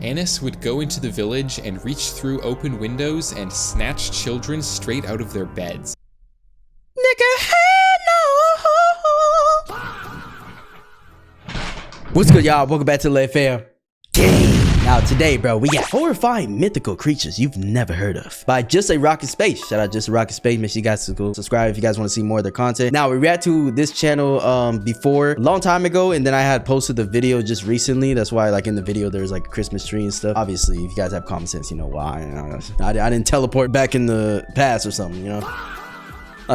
Annis would go into the village and reach through open windows and snatch children straight out of their beds. Nigga, hell no. What's good, y'all? Welcome back to the fam. Now today, bro, we got horrifying mythical creatures you've never heard of by Just a Rocket Space. Shout out Just a Rocket Space. Make sure you guys go subscribe if you guys want to see more of their content. Now, we reacted to this channel before, a long time ago, and then I had posted the video just recently. That's why, like, in the video, there's like a Christmas tree and stuff. Obviously, if you guys have common sense, you know why. I didn't teleport back in the past or something, you know?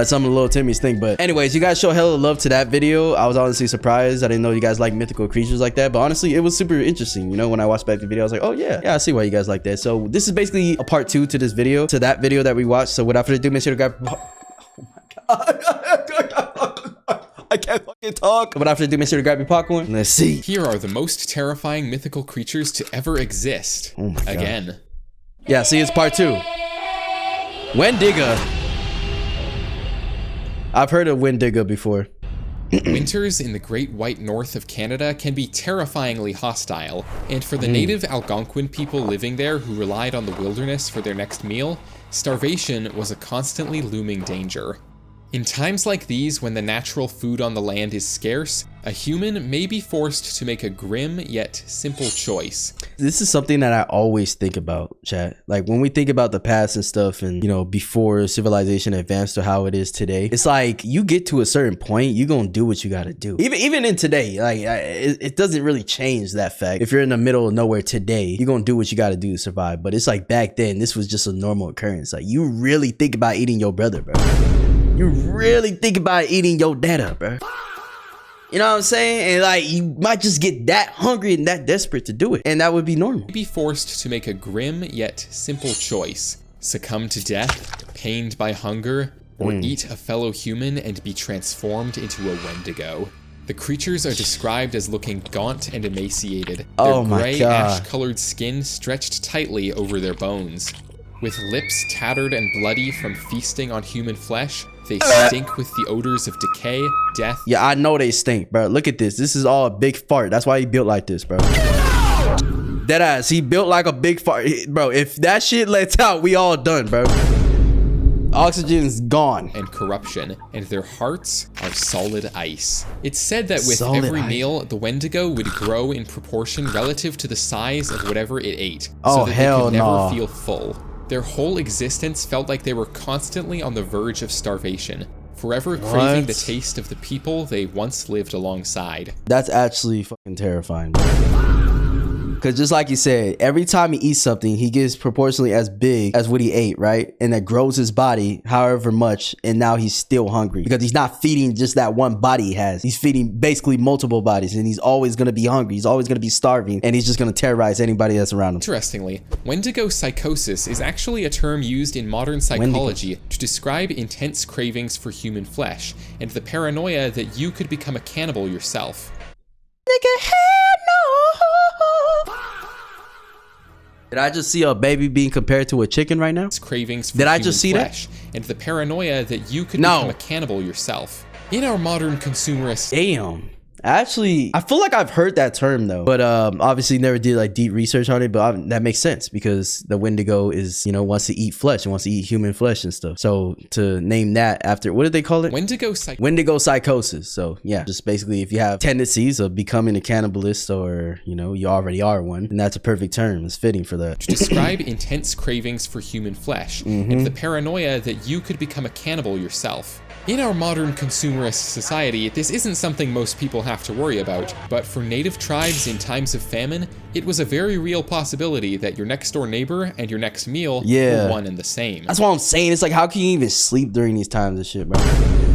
Some of the little Timmy's thing. But anyways, you guys show hella love to that video. I was honestly surprised. I didn't know you guys like mythical creatures like that, but honestly, it was super interesting. You know, when I watched back the video, I was like, oh yeah, I see why you guys like that. So this is basically a part 2 to this video, to that video that we watched. So without further ado, make sure to grab, oh my god. I can't fucking talk. But after do, make sure to grab your popcorn. Let's see. Here are the most terrifying mythical creatures to ever exist. Oh my god. Again. Yeah, see, it's part 2. Wendigo. I've heard of Wendigo before. Winters in the Great White North of Canada can be terrifyingly hostile, and for the native Algonquin people living there who relied on the wilderness for their next meal, starvation was a constantly looming danger. In times like these, when the natural food on the land is scarce, a human may be forced to make a grim yet simple choice. This is something that I always think about, chat. Like when we think about the past and stuff, and you know, before civilization advanced to how it is today, it's like you get to a certain point, you're gonna do what you gotta do. Even in today, like it doesn't really change that fact. If you're in the middle of nowhere today, you're gonna do what you gotta do to survive. But it's like back then, this was just a normal occurrence. Like you really think about eating your brother, bro. You really think about eating your data, bro. You know what I'm saying? And like, you might just get that hungry and that desperate to do it. And that would be normal. Be forced to make a grim yet simple choice. Succumb to death, pained by hunger, or eat a fellow human and be transformed into a Wendigo. The creatures are described as looking gaunt and emaciated. Their gray, ash-colored skin stretched tightly over their bones. With lips tattered and bloody from feasting on human flesh, they stink with the odors of decay, death. Yeah, I know they stink, bro. Look at this. This is all a big fart. That's why he built like this, bro. Deadass, he built like a big fart. Bro, if that shit lets out, we all done, bro. Oxygen's gone. And corruption, and their hearts are solid ice. It's said that with every meal, the Wendigo would grow in proportion relative to the size of whatever it ate, so that they could never feel full. Their whole existence felt like they were constantly on the verge of starvation, forever craving the taste of the people they once lived alongside. That's actually fucking terrifying, bro. Because just like you said, every time he eats something, he gets proportionally as big as what he ate, right? And that grows his body however much, and now he's still hungry. Because he's not feeding just that one body he has. He's feeding basically multiple bodies, and he's always going to be hungry. He's always going to be starving, and he's just going to terrorize anybody that's around him. Interestingly, Wendigo psychosis is actually a term used in modern psychology to describe intense cravings for human flesh, and the paranoia that you could become a cannibal yourself. Nigga, hell no! Did I just see a baby being compared to a chicken right now? Cravings for Did I just see flesh, and the paranoia that you could become a cannibal yourself. In our modern consumerist... Damn. Actually, I feel like I've heard that term though, but obviously never did like deep research on it, but that makes sense because the Wendigo is, you know, wants to eat flesh and wants to eat human flesh and stuff. So to name that after, what did they call it? Wendigo psychosis. So yeah, just basically if you have tendencies of becoming a cannibalist, or, you know, you already are one, and that's a perfect term. It's fitting for that. To describe intense cravings for human flesh and the paranoia that you could become a cannibal yourself. In our modern consumerist society, this isn't something most people have to worry about, but for native tribes in times of famine, it was a very real possibility that your next door neighbor and your next meal were one and the same. That's what I'm saying. It's like, how can you even sleep during these times of shit, bro?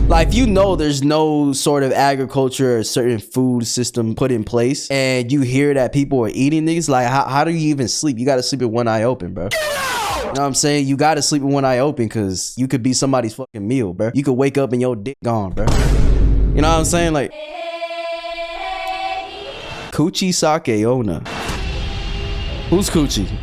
Like, you know, there's no sort of agriculture or certain food system put in place, and you hear that people are eating these, like, how do you even sleep? You gotta sleep with one eye open, bro. You know what I'm saying? You gotta sleep with one eye open because you could be somebody's fucking meal, bro. You could wake up and your dick gone, bro. You know what I'm saying? Like, Kuchisake-onna. Who's Kuchi?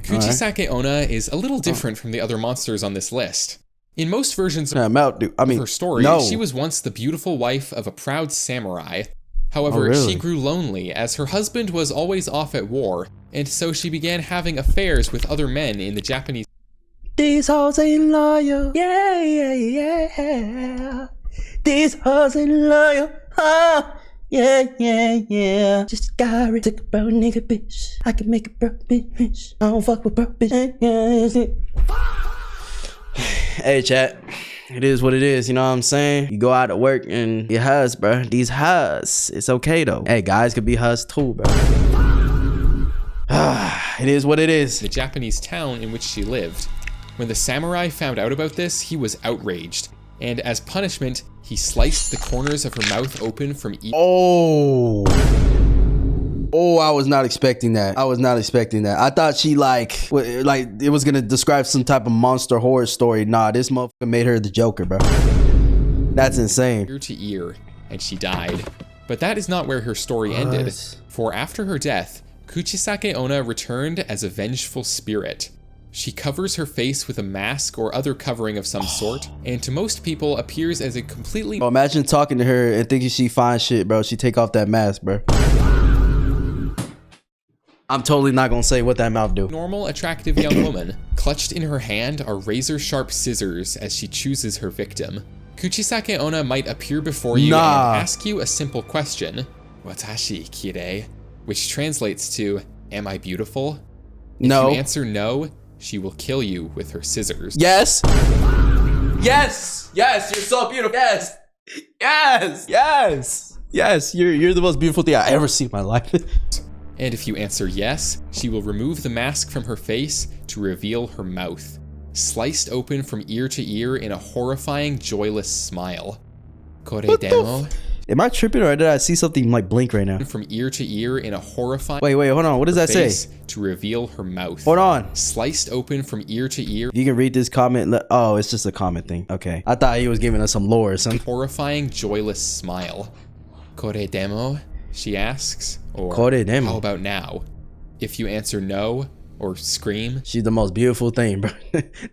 Kuchisake-onna is a little different from the other monsters on this list. In most versions of her story, she was once the beautiful wife of a proud samurai. However, really? she grew lonely as her husband was always off at war, and so she began having affairs with other men in the Japanese. These hoes ain't loyal. Yeah, yeah, yeah. These hoes ain't loyal. Ah, yeah, yeah, yeah. Just got rich, took a broke nigga bitch. I can make a broke bitch rich. I don't fuck with broke bitch. Hey, chat. It is what it is, you know what I'm saying? You go out to work and you hus, bro. These hus. It's okay, though. Hey, guys could be hus too, bro. It is what it is. The Japanese town in which she lived. When the samurai found out about this, he was outraged, and as punishment, he sliced the corners of her mouth open from each. Oh, I was not expecting that. I thought she like it was gonna describe some type of monster horror story. Nah, this motherfucker made her the Joker, bro. That's insane. Ear to ear, and she died. But that is not where her story ended, for after her death, Kuchisake-onna returned as a vengeful spirit. She covers her face with a mask or other covering of some sort, and to most people appears as a completely— Bro, imagine talking to her and thinking she fine shit, bro. She take off that mask, bro. I'm totally not gonna say what that mouth do. Normal, attractive young woman. Clutched in her hand are razor-sharp scissors as she chooses her victim. Kuchisake-onna might appear before you and ask you a simple question, "Watashi kirei?" which translates to, "Am I beautiful?" If you answer no, she will kill you with her scissors. Yes. Yes. Yes. You're so beautiful. Yes. Yes. Yes. Yes. You're the most beautiful thing I ever seen in my life. And if you answer yes, she will remove the mask from her face to reveal her mouth, sliced open from ear to ear in a horrifying, joyless smile. Kore demo? Am I tripping or did I see something like blink right now? From ear to ear in a horrifying— Wait, hold on. What does that say? To reveal her mouth. Hold on. Sliced open from ear to ear. You can read this comment. Oh, it's just a comment thing. Okay. I thought he was giving us some lore or something. Horrifying, joyless smile. Kore demo? She asks. Or Kore demo. How about now? If you answer no, or scream— She's the most beautiful thing, bro.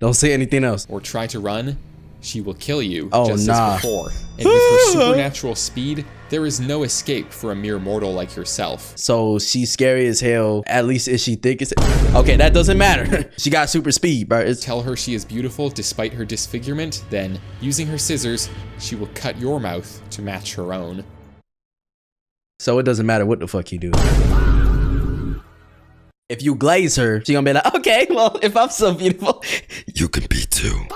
Don't say anything else. Or try to run, she will kill you just as before. And with her supernatural speed, there is no escape for a mere mortal like yourself. So she's scary as hell, at least if she think it's— Okay, that doesn't matter. She got super speed, bro. Tell her she is beautiful despite her disfigurement, then, using her scissors, she will cut your mouth to match her own. So it doesn't matter what the fuck you do. If you glaze her, she gonna be like, okay, well, if I'm so beautiful, you can be too.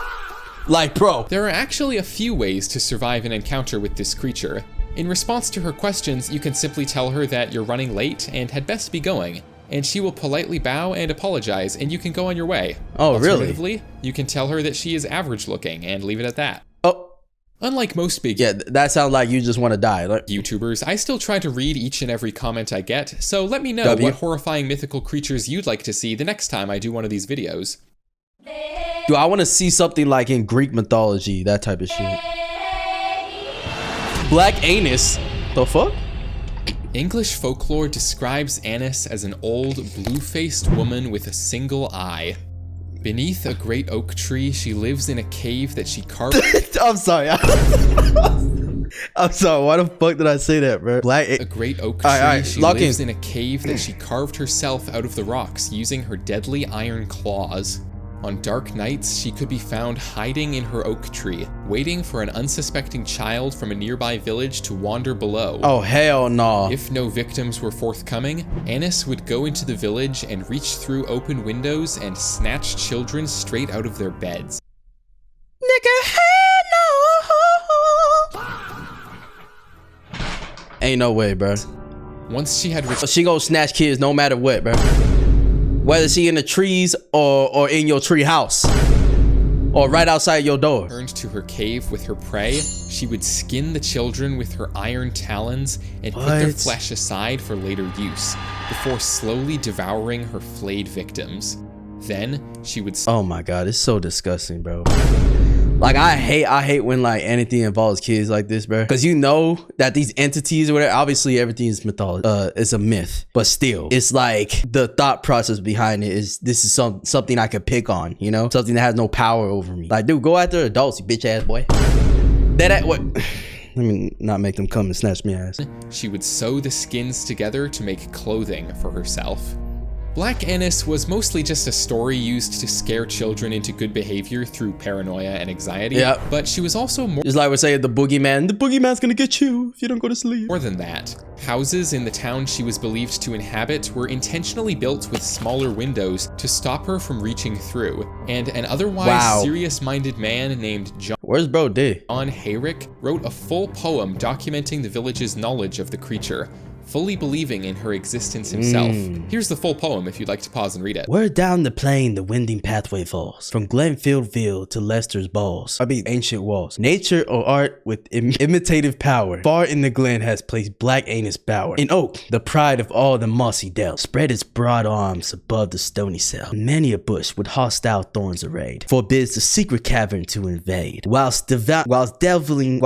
Like, bro. There are actually a few ways to survive an encounter with this creature. In response to her questions, you can simply tell her that you're running late and had best be going, and she will politely bow and apologize, and you can go on your way. Oh, really? Alternatively, you can tell her that she is average looking and leave it at that. Oh. Unlike most big— Yeah, that sounds like you just want to die. Like YouTubers, I still try to read each and every comment I get, so let me know what horrifying mythical creatures you'd like to see the next time I do one of these videos. Do I want to see something like in Greek mythology, that type of shit? Black anus? The fuck? English folklore describes Annis as an old, blue-faced woman with a single eye. Beneath a great oak tree, she lives in a cave that she carved— I'm sorry. I'm sorry. Why the fuck did I say that, bro? A great oak tree, she lives in a cave that she carved herself out of the rocks using her deadly iron claws. On dark nights, she could be found hiding in her oak tree, waiting for an unsuspecting child from a nearby village to wander below. Oh, hell no. If no victims were forthcoming, Annis would go into the village and reach through open windows and snatch children straight out of their beds. Nigga, hell no. Ain't no way, bro. Once she had— She gonna snatch kids no matter what, bro. Whether she in the trees or in your tree house or right outside your door. Returned to her cave with her prey, she would skin the children with her iron talons and put their flesh aside for later use, before slowly devouring her flayed victims. Then she would— Oh my god, it's so disgusting, bro. Like I hate when like anything involves kids like this, bro. Because you know that these entities or whatever, obviously everything is mythology. It's a myth, but still, it's like the thought process behind it is this is something I could pick on, you know, something that has no power over me. Like, dude, go after adults, you bitch ass boy. What? Let me not make them come and snatch me ass. She would sew the skins together to make clothing for herself. Black Annis was mostly just a story used to scare children into good behavior through paranoia and anxiety, but she was also more— It's like we're saying the boogeyman's gonna get you if you don't go to sleep. More than that, houses in the town she was believed to inhabit were intentionally built with smaller windows to stop her from reaching through, and an otherwise serious-minded man named John— Where's bro D? John Hayrick wrote a full poem documenting the village's knowledge of the creature, fully believing in her existence himself. Here's the full poem if you'd like to pause and read it. Where down the plain the winding pathway falls, from Glenfieldville to Leicester's balls. Ancient walls. Nature or art with imitative power, far in the glen has placed Black Annis bower. In oak, the pride of all the mossy dell, spread its broad arms above the stony cell. Many a bush with hostile thorns arrayed, forbids the secret cavern to invade. Whilst delving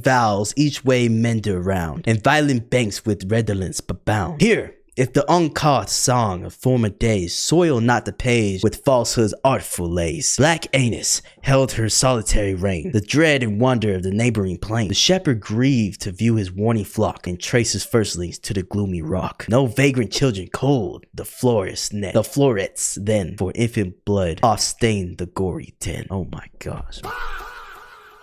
vows each way mender round, and violent banks with redolence but bound. Here, if the uncaught song of former days soil not the page with falsehood's artful lace, Black Annis held her solitary reign, the dread and wonder of the neighboring plain. The shepherd grieved to view his warning flock and trace his firstlings to the gloomy rock. No vagrant children cold the florets then, for infant blood oft stained the gory den. Oh my gosh.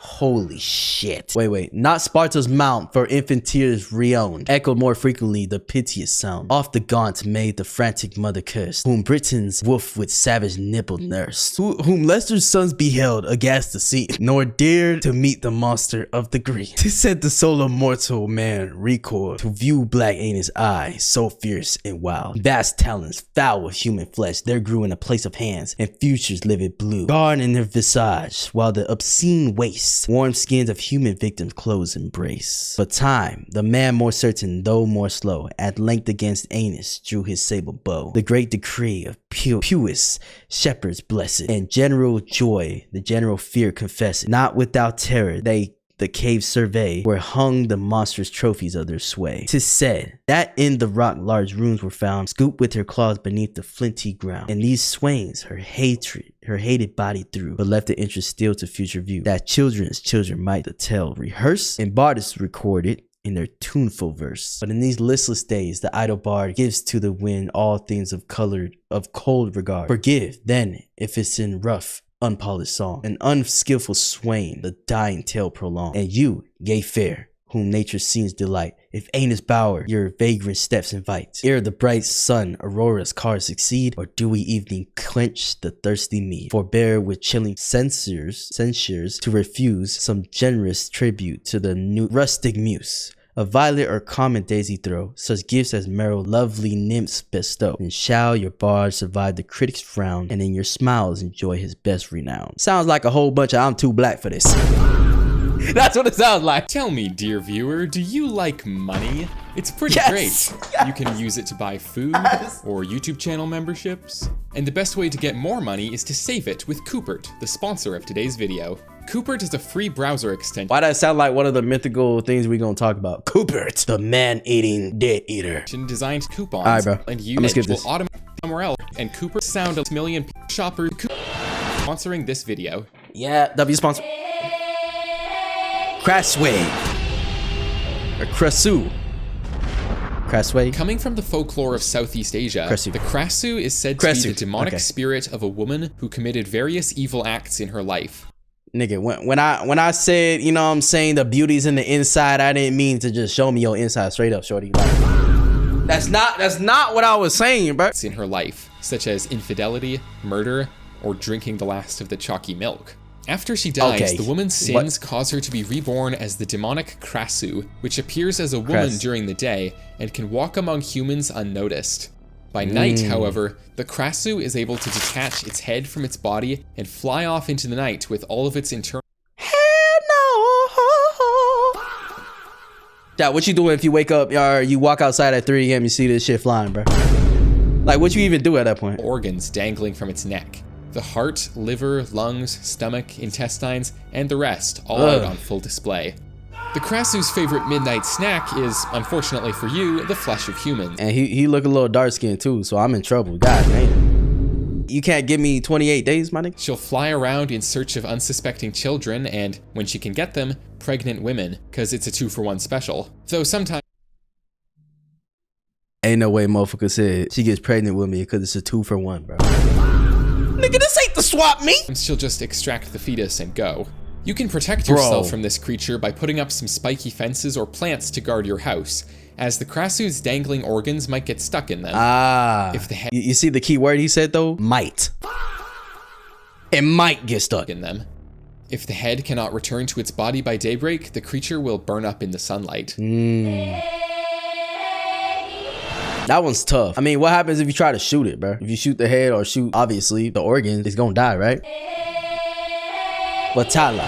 Holy shit. Wait. Not Sparta's mount, for infant tears reowned, echoed more frequently the piteous sound. Off the gaunt made the frantic mother cursed, whom Britain's wolf with savage nipple nursed, whom Leicester's sons beheld aghast to see, nor dared to meet the monster of the green. 'Tis said the soul of mortal man recoiled to view Black Annis' eye, so fierce and wild. Vast talons, foul with human flesh, there grew in a place of hands, and futures livid blue, guard in their visage, while the obscene waste warm skins of human victims close embrace. But time, the man more certain though more slow, at length against Annis drew his sable bow. The great decree of Pewis, shepherds blessed, and general joy, the general fear confessed. Not without terror they the cave survey, where hung the monstrous trophies of their sway. 'Tis said that in the rock large runes were found, scooped with her claws beneath the flinty ground. And these swains her hated body threw, but left the interest still to future view, that children's children might the tale rehearse, and bardists record it in their tuneful verse. But in these listless days, the idle bard gives to the wind all things of cold regard. Forgive, then, if it's in rough, unpolished song, an unskillful swain the dying tale prolong. And you, gay fair, whom nature's scenes delight, if Annis' bower your vagrant steps invite, ere the bright sun Aurora's cars succeed, or dewy evening quench the thirsty mead, forbear with chilling censures to refuse some generous tribute to the new rustic muse. A violet or common daisy throw, such gifts as merry lovely nymphs bestow. Then shall your bard survive the critic's frown, and in your smiles enjoy his best renown. Sounds like a whole bunch of I'm too black for this. That's what it sounds like. Tell me, dear viewer, do you like money? It's pretty great. You can use it to buy food or YouTube channel memberships. And the best way to get more money is to save it with Coopert, the sponsor of today's video. Coopert is a free browser extension. Why does that sound like one of the mythical things we're gonna talk about? Coopert, the man-eating dead eater. Designed coupons. All right, bro. And I'm gonna skip this. Will automate somewhere else. And Coopert sound a million shoppers sponsoring this video. Yeah, W sponsor. Krasue. Or Krasue. Krasue. Coming from the folklore of Southeast Asia, the Krasue is said to be the demonic spirit of a woman who committed various evil acts in her life. Nigga, when I said, you know what I'm saying, the beauty's in the inside, I didn't mean to just show me your inside straight up, shorty. Like, that's not what I was saying, bro. In her life, such as infidelity, murder, or drinking the last of the chalky milk. After she dies, the woman's sins cause her to be reborn as the demonic Krasue, which appears as a woman during the day and can walk among humans unnoticed. By night, however, the Krasue is able to detach its head from its body and fly off into the night with all of its internal— Hell no! Dad, what you doing if you wake up, or you walk outside at 3 a.m. you see this shit flying, bro? Like, what you even do at that point? Organs dangling from its neck. The heart, liver, lungs, stomach, intestines, and the rest all out on full display. The Krasue's favorite midnight snack is, unfortunately for you, the flesh of humans. And he look a little dark skinned too, so I'm in trouble. God damn. You can't give me 28 days, my nigga? She'll fly around in search of unsuspecting children and, when she can get them, pregnant women, because it's a 2-for-1 special. Though sometimes ain't no way motherfucker said she gets pregnant with me because it's a 2-for-1, bro. Nigga, this ain't the swap meet. she'll just extract the fetus and go. You can protect yourself from this creature by putting up some spiky fences or plants to guard your house, as the Krasue's dangling organs might get stuck in them. If the head you see the key word he said though? Might. It might get stuck in them. If the head cannot return to its body by daybreak, the creature will burn up in the sunlight. That one's tough. I mean, what happens if you try to shoot it, bro? If you shoot the head or shoot, obviously, the organ, it's gonna die, right? Vetala.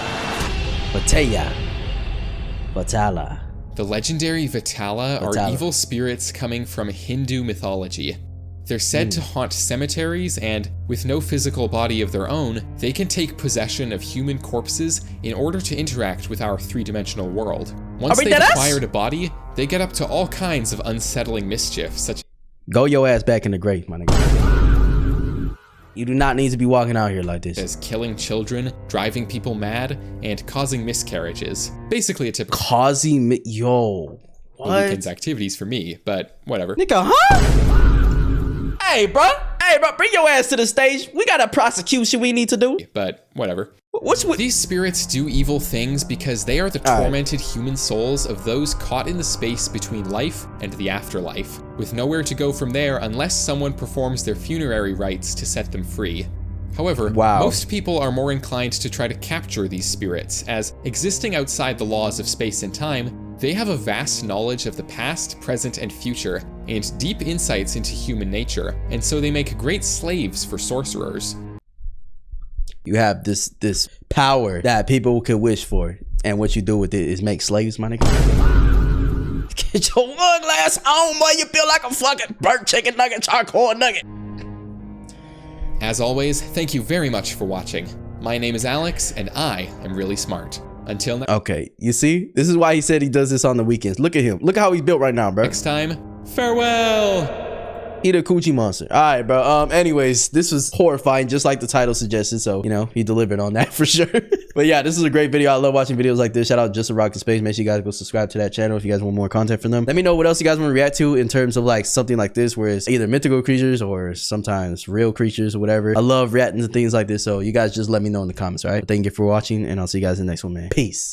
The legendary Vetala are evil spirits coming from Hindu mythology. They're said to haunt cemeteries, and with no physical body of their own, they can take possession of human corpses in order to interact with our 3-dimensional world. Once they've acquired a body, they get up to all kinds of unsettling mischief, such go your ass back in the grave, my nigga. You do not need to be walking out here like this. As killing children, driving people mad, and causing miscarriages. Basically a typical yo. What? weekend's activities for me, but whatever. Nigga, huh? Hey, bro, bring your ass to the stage. We got a prosecution we need to do. But whatever. What's with these spirits do evil things because they are the tormented human souls of those caught in the space between life and the afterlife, with nowhere to go from there unless someone performs their funerary rites to set them free. However, most people are more inclined to try to capture these spirits, as existing outside the laws of space and time, they have a vast knowledge of the past, present, and future, and deep insights into human nature, and so they make great slaves for sorcerers. You have this power that people can wish for, and what you do with it is make slaves, my nigga. Get your one glass on, boy. You feel like a fucking burnt chicken nugget, charcoal nugget. As always, thank you very much for watching. My name is Alex, and I am really smart. Until next Okay, you see? This is why he said he does this on the weekends. Look at him. Look at how he's built right now, bro. Next time, farewell! Eat a coochie monster. All right, bro. Anyways, this was horrifying, just like the title suggested. So, you know, he delivered on that for sure. But yeah, this is a great video. I love watching videos like this. Shout out Just a Rock in Space. Make sure you guys go subscribe to that channel if you guys want more content from them. Let me know what else you guys want to react to in terms of like something like this, where it's either mythical creatures or sometimes real creatures or whatever. I love reacting to things like this. So you guys just let me know in the comments, all right? Thank you for watching, and I'll see you guys in the next one, man. Peace.